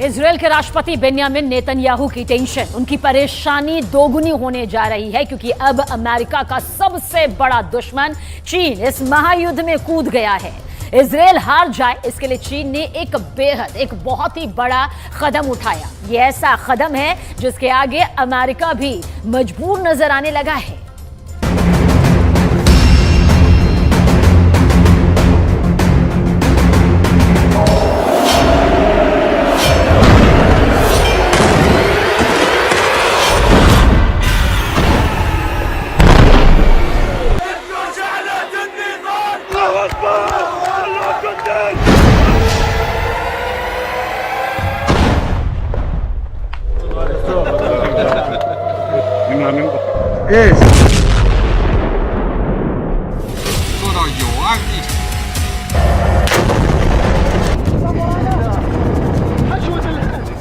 Israel के राष्ट्रपति Benjamin Netanyahu की टेंशन, उनकी परेशानी दोगुनी होने जा रही है क्योंकि अब अमेरिका का सबसे बड़ा दुश्मन चीन इस महायुद्ध में कूद गया है। इजरायल हार जाए इसके लिए चीन ने एक बहुत ही बड़ा कदम उठाया। ये ऐसा कदम है जिसके आगे अमेरिका भी मजबूर नजर आने लगा है।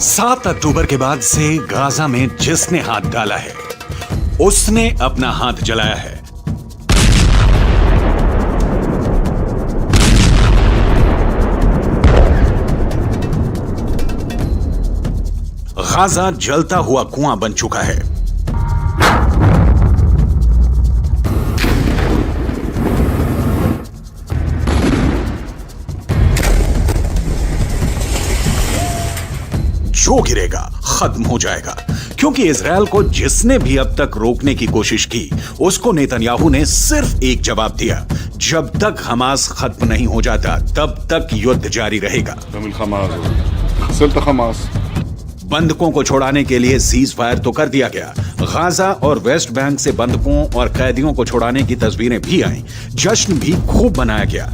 सात अक्टूबर के बाद से गाजा में जिसने हाथ डाला है उसने अपना हाथ जलाया है। गाजा जलता हुआ कुआं बन चुका है। जो गिरेगा खत्म हो जाएगा, क्योंकि इजरायल को जिसने भी अब तक रोकने की कोशिश की उसको नेतन्याहू ने सिर्फ एक जवाब दिया, जब तक हमास खत्म नहीं हो जाता तब तक युद्ध जारी रहेगा। बंधकों को छोड़ाने के लिए सीज फायर तो कर दिया गया। गाजा और वेस्ट बैंक से बंधकों और कैदियों को छोड़ाने की तस्वीरें भी आईं। जश्न भी खूब मनाया गया।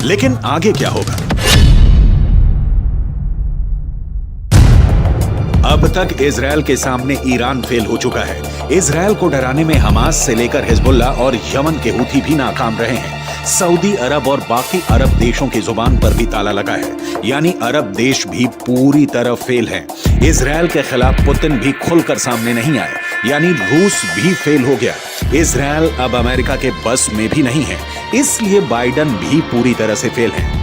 लेकिन आगे क्या होगा? अब तक इजरायल के सामने ईरान फेल हो चुका है। इजरायल को डराने में हमास से लेकर हिजबुल्ला और यमन के हूथी भी नाकाम रहे हैं। सऊदी अरब और बाकी अरब देशों की जुबान पर भी ताला लगा है, यानी अरब देश भी पूरी तरह फेल हैं। इजरायल के खिलाफ पुतिन भी खुलकर सामने नहीं आए, यानी रूस भी फेल हो गया। इजरायल अब अमेरिका के बस में भी नहीं है, इसलिए बाइडन भी पूरी तरह से फेल हैं।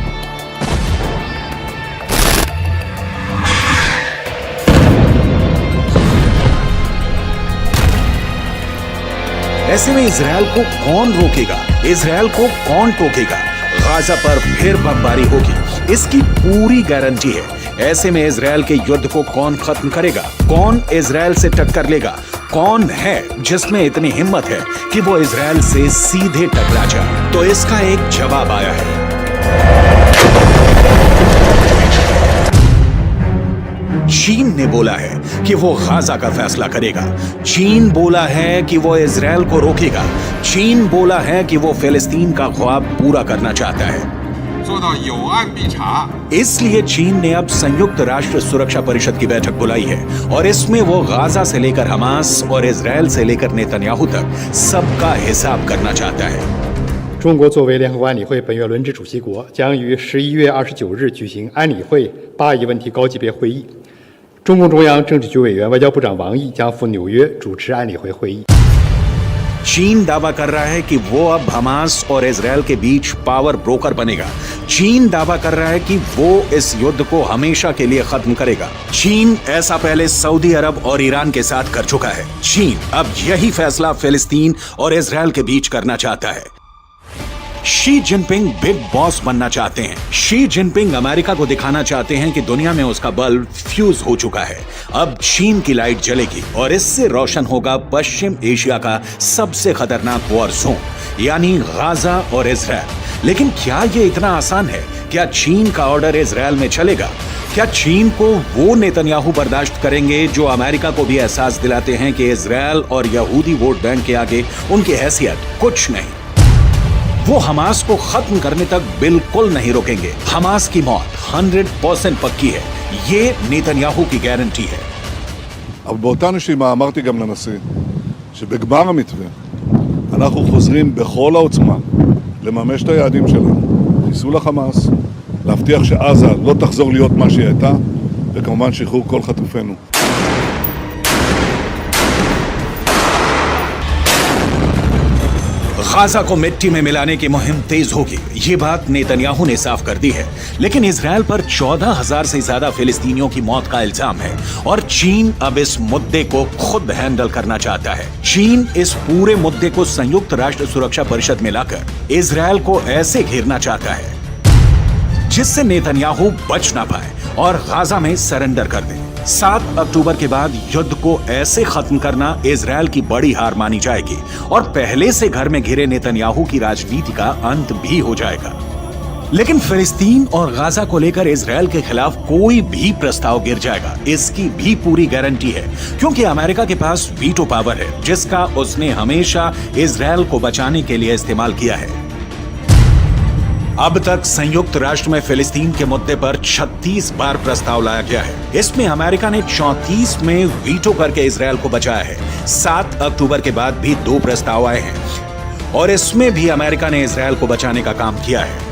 ऐसे में इजरायल को कौन रोकेगा? इजरायल को कौन टोकेगा? गाजा पर फिर बमबारी होगी, इसकी पूरी गारंटी है। ऐसे में इजरायल के युद्ध को कौन खत्म करेगा? कौन इजरायल से टक्कर लेगा? कौन है जिसमें इतनी हिम्मत है कि वो इजरायल से सीधे टकरा जाए? तो इसका एक जवाब आया है। चीन ने बोला है कि वो गाजा का फैसला करेगा। चीन बोला है कि वो इजरायल को रोकेगा। चीन बोला है कि वो फिलिस्तीन का ख्वाब पूरा करना चाहता है। इसलिए चीन ने अब संयुक्त राष्ट्र सुरक्षा परिषद की बैठक बुलाई है और इसमें वो गाजा से लेकर हमास और इजरायल से लेकर नेतन्याहू तक सबका हिसाब करना चाहता है। 中国作为联合国安理会本月轮值主席国，将于11月29日举行安理会巴以问题高级别会议。中共中央政治局委员、外交部长王毅将赴纽约主持安理会会议。 चीन दावा कर रहा है कि वो अब हमास और इजरायल के बीच पावर ब्रोकर बनेगा। चीन दावा कर रहा है कि वो इस युद्ध को हमेशा के लिए खत्म करेगा। चीन ऐसा पहले सऊदी अरब और ईरान के साथ कर चुका है। चीन अब यही फैसला फिलिस्तीन और इजरायल के बीच करना चाहता है। शी जिनपिंग बिग बॉस बनना चाहते हैं। शी जिनपिंग अमेरिका को दिखाना चाहते हैं कि दुनिया में उसका बल्ब फ्यूज हो चुका है। अब चीन की लाइट जलेगी और इससे रोशन होगा पश्चिम एशिया का सबसे खतरनाक वॉर जोन, यानी गाजा और इजरायल। लेकिन क्या ये इतना आसान है? क्या चीन का ऑर्डर इजरायल में चलेगा? क्या चीन को वो नेतन्याहू बर्दाश्त करेंगे जो अमेरिका को भी एहसास दिलाते हैं कि इजरायल और यहूदी वोट बैंक के आगे उनकी हैसियत कुछ नहीं? वो हमास को खत्म करने तक बिल्कुल नहीं रोकेंगे। हमास की मौत 100% पक्की है, ये नेतन्याहू की गारंटी है। אבל באותה נשימה אמרתי גם לנשיא שבגמר המתווה אנחנו חוזרים בכל העוצמה לממש את היעדים שלנו, חיסול החמאס, להבטיח שעזה לא תחזור להיות מה שהיא הייתה, וכמובן שחרור כל חטופינו. गाजा को मिट्टी में मिलाने की मुहिम तेज होगी, ये बात नेतन्याहू ने साफ कर दी है। लेकिन इजरायल पर 14,000 से ज्यादा फिलिस्तीनियों की मौत का इल्जाम है और चीन अब इस मुद्दे को खुद हैंडल करना चाहता है। चीन इस पूरे मुद्दे को संयुक्त राष्ट्र सुरक्षा परिषद में लाकर इजरायल को ऐसे घेरना चाहता है जिससे नेतन्याहू बच ना पाए और गाजा में सरेंडर कर दे। 7 अक्टूबर के बाद युद्ध को ऐसे खत्म करना इजरायल की बड़ी हार मानी जाएगी और पहले से घर में घिरे नेतन्याहू की राजनीति का अंत भी हो जाएगा। लेकिन फिलिस्तीन और गाजा को लेकर इजरायल के खिलाफ कोई भी प्रस्ताव गिर जाएगा, इसकी भी पूरी गारंटी है, क्योंकि अमेरिका के पास वीटो पावर है जिसका उसने हमेशा इजरायल को बचाने के लिए इस्तेमाल किया है। अब तक संयुक्त राष्ट्र में फिलिस्तीन के मुद्दे पर 36 बार प्रस्ताव लाया गया है। इसमें अमेरिका ने 34 में वीटो करके इजरायल को बचाया है। 7 अक्टूबर के बाद भी 2 प्रस्ताव आए हैं और इसमें भी अमेरिका ने इजरायल को बचाने का काम किया है।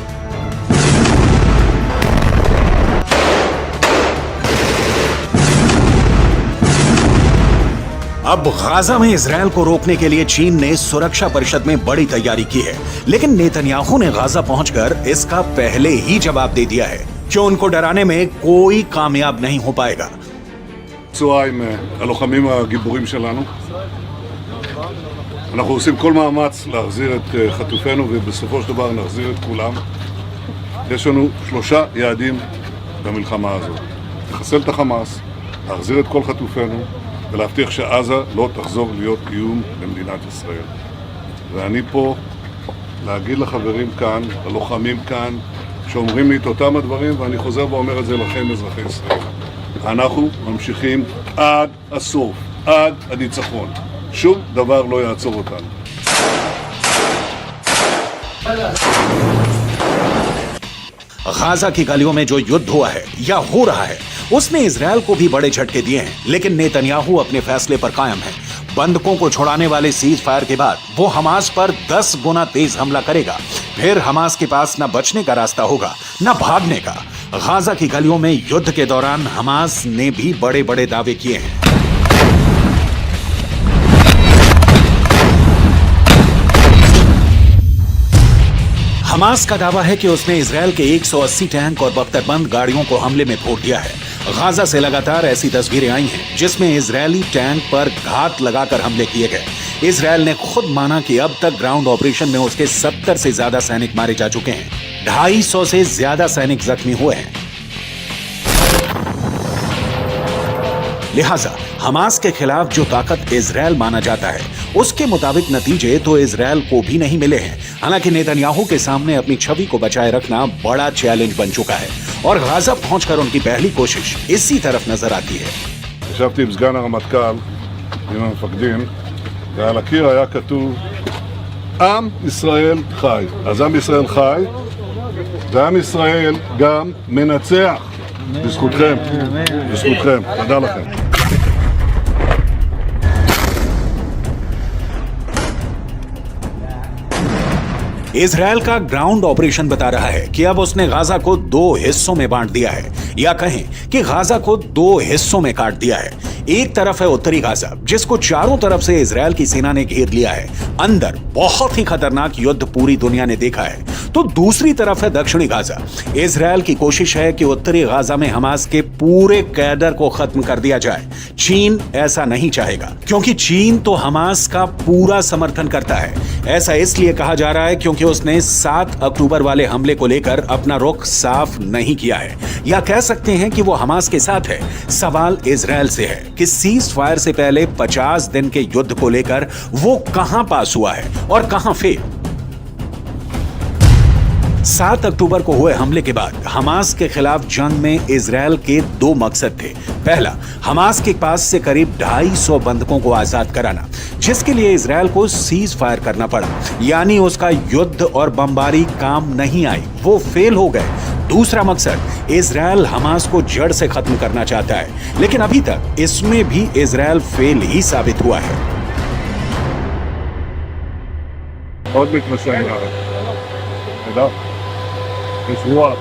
अब गाजा में इजरायल को रोकने के लिए चीन ने सुरक्षा परिषद में बड़ी तैयारी की है, लेकिन नेतन्याहू ने गाजा पहुंचकर इसका पहले ही जवाब दे दिया है कि उनको डराने में कोई कामयाब नहीं हो पाएगा। צהריים הלוחמים הגיבורים שלנו. אנחנו עושים כל מאמץ להחזיר את חטופינו ובסופו של דבר נחזיר את כולם. יש לנו 3 יעדים במלחמה הזאת. לחסל את החמאס, להחזיר את כל חטופינו ולהבטיח שעזה לא תחזור להיות איום למדינת ישראל. ואני פה להגיד לחברים כאן, ללוחמים כאן, שאומרים לי את אותם הדברים, ואני חוזר ואומר את זה לכם, אזרחי ישראל. אנחנו ממשיכים עד הסוף, עד הניצחון. שום דבר לא יעצור אותנו. गाजा की गलियों में जो युद्ध हुआ है या हो रहा है उसने इजरायल को भी बड़े झटके दिए हैं, लेकिन नेतन्याहू अपने फैसले पर कायम है। बंधकों को छुड़ाने वाले सीज फायर के बाद वो हमास पर 10 गुना तेज हमला करेगा। फिर हमास के पास न बचने का रास्ता होगा न भागने का। गाजा की गलियों में युद्ध के दौरान हमास ने भी बड़े बड़े दावे किए हैं। हमास का दावा है कि उसने इजरायल के 180 टैंक और बख्तरबंद गाड़ियों को हमले में फोड़ दिया है। गाजा से लगातार ऐसी तस्वीरें आई हैं जिसमें इजरायली टैंक पर घात लगाकर हमले किए गए। इजरायल ने खुद माना कि अब तक ग्राउंड ऑपरेशन में उसके 70 से ज्यादा सैनिक मारे जा चुके हैं, 250 से ज्यादा सैनिक जख्मी हुए हैं। लिहाजा हमास के खिलाफ जो ताकत इजरायल माना जाता है उसके मुताबिक नतीजे तो इजरायल को भी नहीं मिले हैं। हालांकि नेतन्याहू के सामने अपनी छवि को बचाए रखना बड़ा चैलेंज बन चुका है और गाजा पहुंचकर उनकी पहली कोशिश इसी तरफ नजर आती है। ישבתי עם סגן הרמטכ"ל, עם המפקדים, ועל הקיר היה כתוב עם ישראל חי. אז עם ישראל חי, ועם ישראל גם מנצח. בזכותכם, בזכותכם. תודה לכם. इजरायल का ग्राउंड ऑपरेशन बता रहा है कि अब उसने गाजा को 2 हिस्सों में बांट दिया है, या कहें कि गाजा को 2 हिस्सों में काट दिया है। एक तरफ है उत्तरी गाजा जिसको चारों तरफ से इजरायल की सेना ने घेर लिया है। अंदर बहुत ही खतरनाक युद्ध पूरी दुनिया ने देखा है। तो दूसरी तरफ है दक्षिणी गाजा। इजरायल की कोशिश है कि उत्तरी गाजा में हमास के पूरे कैडर को खत्म कर दिया जाए। चीन ऐसा नहीं चाहेगा क्योंकि चीन तो हमास का पूरा समर्थन करता है। ऐसा इसलिए कहा जा रहा है क्योंकि उसने 7 अक्टूबर वाले हमले को लेकर अपना रुख साफ नहीं किया है, या कह सकते हैं कि वो हमास के साथ है। सवाल इजरायल से है कि सीज फायर से पहले 50 दिन के युद्ध को लेकर वो कहां पास हुआ है और कहां फेल। 7 अक्टूबर को हुए हमले के बाद हमास के खिलाफ जंग में इजरायल के 2 मकसद थे। पहला, हमास के पास से करीब 250 बंधकों को आजाद कराना, जिसके लिए इजरायल को सीज फायर करना पड़ा, यानी उसका युद्ध और बमबारी काम नहीं आई, वो फेल हो गए। दूसरा मकसद, इजरायल हमास को जड़ से खत्म करना चाहता है, लेकिन अभी तक इसमें भी इजरायल फेल ही साबित हुआ है। עוד מתמשך לארץ. תדע, יש רוח,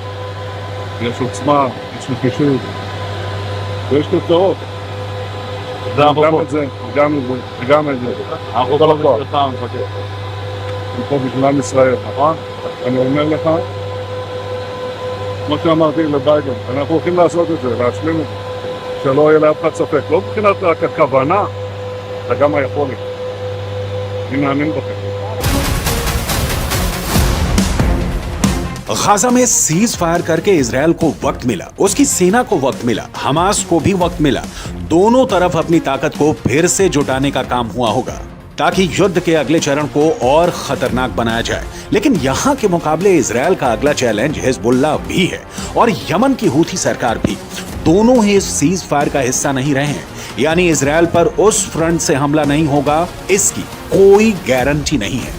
יש עוצמה, יש נחישות, ויש תוצאות. גם את זה, גם את זה. אנחנו כל הזמן. הם פה בגלל ישראל, נכון? אני אומר לך, כמו שאמרתי לביידן, אנחנו הולכים לעשות את זה, להשלים את זה, שלא יהיה לאף אחד ספק. לא מבחינת רק הכוונה, אלא גם היכולת. אני מאמין בכם. गाजा में सीज फायर करके इजरायल को वक्त मिला, उसकी सेना को वक्त मिला, हमास को भी वक्त मिला। दोनों तरफ अपनी ताकत को फिर से जुटाने का काम हुआ होगा ताकि युद्ध के अगले चरण को और खतरनाक बनाया जाए। लेकिन यहां के मुकाबले इजरायल का अगला चैलेंज हिजबुल्लाह भी है और यमन की हूथी सरकार भी। दोनों ही इस सीज फायर का हिस्सा नहीं रहे हैं, यानी इजरायल पर उस फ्रंट से हमला नहीं होगा, इसकी कोई गारंटी नहीं है।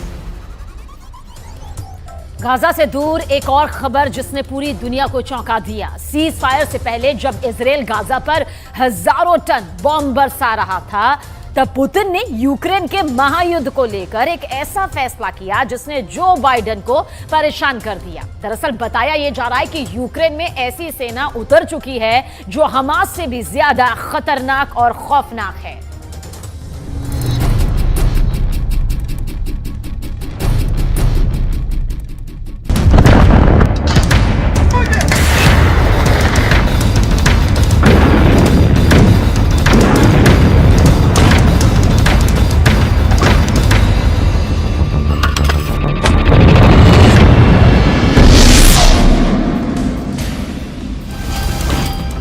गाजा से दूर एक और खबर जिसने पूरी दुनिया को चौंका दिया। सीज फायर से पहले जब इजरायल गाजा पर हजारों टन बॉम्ब बरसा रहा था, तब पुतिन ने यूक्रेन के महायुद्ध को लेकर एक ऐसा फैसला किया जिसने जो बाइडेन को परेशान कर दिया। दरअसल बताया यह जा रहा है कि यूक्रेन में ऐसी सेना उतर चुकी है जो हमास से भी ज्यादा खतरनाक और खौफनाक है।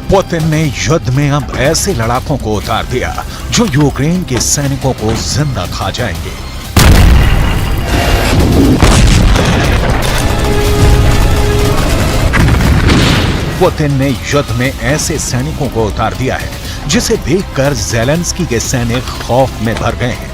पुतिन ने युद्ध में अब ऐसे लड़ाकों को उतार दिया जो यूक्रेन के सैनिकों को जिंदा खा जाएंगे। पुतिन ने युद्ध में ऐसे सैनिकों को उतार दिया है जिसे देखकर ज़ेलेंस्की के सैनिक खौफ में भर गए हैं।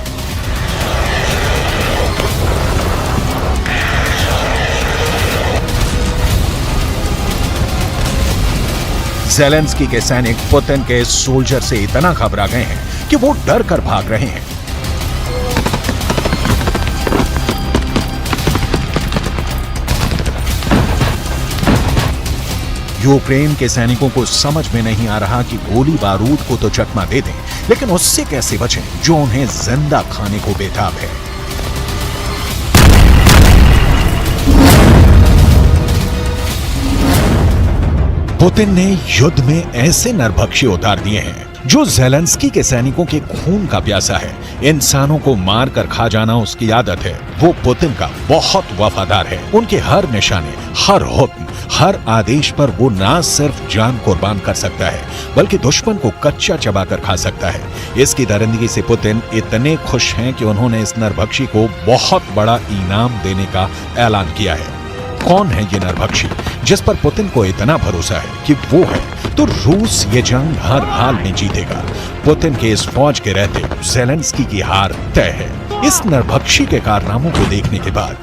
ज़ेलेंस्की के सैनिक पुतिन के सोल्जर से इतना घबरा गए हैं कि वो डर कर भाग रहे हैं। यूक्रेन के सैनिकों को समझ में नहीं आ रहा कि गोली बारूद को तो चकमा दे दें, लेकिन उससे कैसे बचें जो उन्हें जिंदा खाने को बेताब है। पुतिन ने युद्ध में ऐसे नरभक्षी उतार दिए हैं जो ज़ेलेंस्की के सैनिकों के खून का प्यासा है। इंसानों को मार कर खा जाना उसकी आदत है। वो पुतिन का बहुत वफादार है। उनके हर निशाने, हर हुक्म, हर आदेश पर वो ना सिर्फ जान कुर्बान कर सकता है बल्कि दुश्मन को कच्चा चबा कर खा सकता है। इसकी दरिंदगी से पुतिन इतने खुश हैं कि उन्होंने इस नरभक्षी को बहुत बड़ा इनाम देने का ऐलान किया है। कौन है ये नरभक्षी जिस पर पुतिन को इतना भरोसा है कि वो है तो रूस ये जंग हर हाल में जीतेगा। पुतिन के इस फौज के रहते ज़ेलेंस्की की हार तय है। इस नरभक्षी के कारनामों को देखने के बाद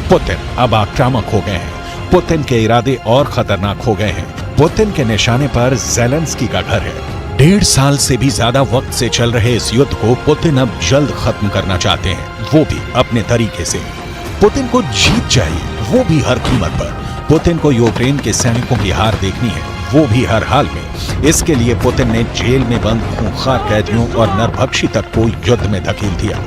पुतिन अब आक्रामक हो गए हैं। पुतिन के इरादे और खतरनाक हो गए हैं। पुतिन के निशाने पर ज़ेलेंस्की का घर है। 1.5 साल से भी ज्यादा वक्त से चल रहे इस युद्ध को पुतिन अब जल्द खत्म करना चाहते हैं, वो भी अपने तरीके से। पुतिन को जीत चाहिए, वो भी हर कीमत पर। पुतिन को यूक्रेन के सैनिकों की हार देखनी है, वो भी हर हाल में। इसके लिए पुतिन ने जेल में बंद खूंखार कैदियों और नरभक्षी तक को युद्ध में धकेल दिया।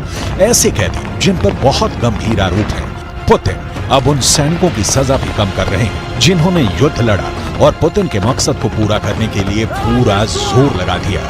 ऐसे कैदी जिन पर बहुत गंभीर आरोप हैं। पुतिन अब उन सैनिकों की सजा भी कम कर रहे हैं जिन्होंने युद्ध लड़ा और पुतिन के मकसद को पूरा करने के लिए पूरा जोर लगा दिया।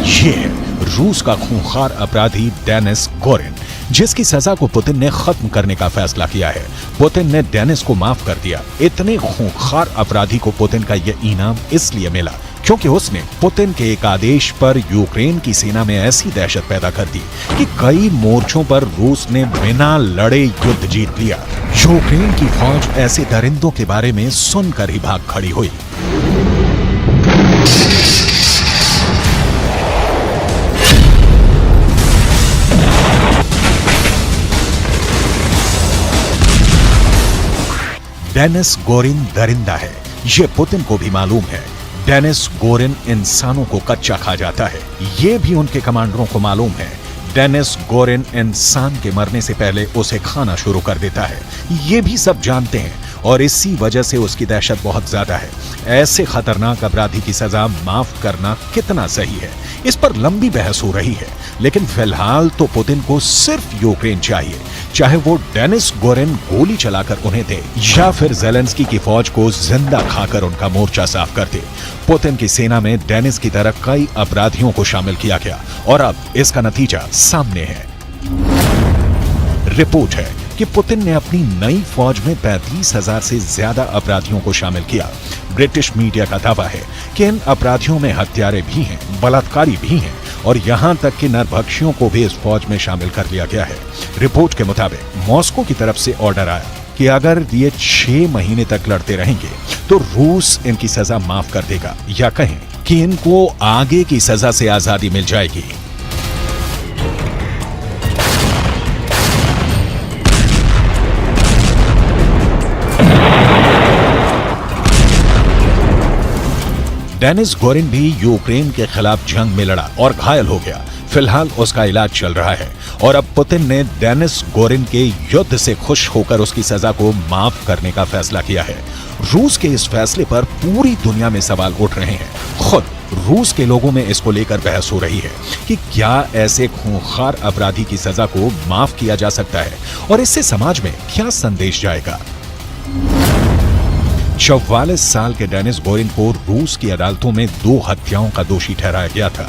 ये है रूस का खूंखार अपराधी डेनिस गोरिन, जिसकी सजा को पुतिन ने खत्म करने का फैसला किया है। पुतिन ने डेनिस को माफ कर दिया। इतने खूंखार अपराधी को पुतिन का यह इनाम इसलिए मिला क्योंकि उसने पुतिन के एक आदेश पर यूक्रेन की सेना में ऐसी दहशत पैदा कर दी कि कई मोर्चों पर रूस ने बिना लड़े युद्ध जीत लिया। यूक्रेन की फौज ऐसे दरिंदों के बारे में सुनकर ही भाग खड़ी हुई। डेनिस गोरिन दरिंदा है, ये पुतिन को भी मालूम है। डेनिस गोरिन इंसानों को कच्चा खा जाता है, ये भी उनके कमांडरों को मालूम है। डेनिस गोरिन इंसान के मरने से पहले उसे खाना शुरू कर देता है। ये भी सब जानते हैं और इसी वजह से उसकी दहशत बहुत ज्यादा है। ऐसे खतरनाक अपराधी की सजा माफ करना कितना सही है, इस पर लंबी बहस हो रही है। लेकिन फिलहाल तो पुतिन को सिर्फ यूक्रेन चाहिए, चाहे वो डेनिस गोरिन गोली चलाकर उन्हें दे या फिर ज़ेलेंस्की की फौज को जिंदा खाकर उनका मोर्चा साफ कर दे। पुतिन की सेना में डेनिस की तरह कई अपराधियों को शामिल किया गया और अब इसका नतीजा सामने है। रिपोर्ट है कि पुतिन ने अपनी नई फौज में 35,000 से ज्यादा अपराधियों को शामिल किया। ब्रिटिश मीडिया का दावा है कि इन अपराधियों में हत्यारे भी हैं, बलात्कारी भी हैं और यहां तक कि नरभक्षियों को भी इस फौज में शामिल कर लिया गया है। रिपोर्ट के मुताबिक मॉस्को की तरफ से ऑर्डर आया कि अगर ये 6 महीने तक लड़ते रहेंगे तो रूस इनकी सजा माफ कर देगा, या कहें कि इनको आगे की सजा से आजादी मिल जाएगी। डेनिस गोरिन भी यूक्रेन के खिलाफ जंग में लड़ा और घायल हो गया। फिलहाल उसका इलाज चल रहा है और अब पुतिन ने डेनिस गोरिन के युद्ध से खुश होकर उसकी सजा को माफ करने का फैसला किया है। रूस के इस फैसले पर पूरी दुनिया में सवाल उठ रहे हैं। खुद रूस के लोगों में इसको लेकर बहस हो रही है कि क्या ऐसे खूंखार अपराधी की सजा को माफ किया जा सकता है और इससे समाज में क्या संदेश जाएगा। 44 साल के डेनिस गोरिन को रूस की अदालतों में 2 हत्याओं का दोषी ठहराया गया था।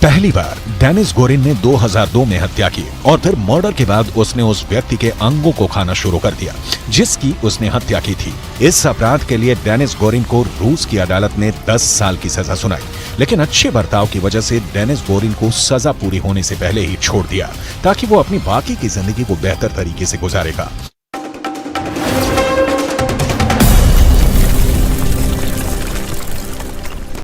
पहली बार डेनिस गोरिन ने 2002 में हत्या की और फिर मर्डर के बाद उसने उस व्यक्ति के अंगों को खाना शुरू कर दिया जिसकी उसने हत्या की थी। इस अपराध के लिए डेनिस गोरिन को रूस की अदालत ने 10 साल की सजा सुनाई, लेकिन अच्छे बर्ताव की वजह से डेनिस गोरिन को सजा पूरी होने से पहले ही छोड़ दिया ताकि वो अपनी बाकी की जिंदगी को बेहतर तरीके से गुजारेगा।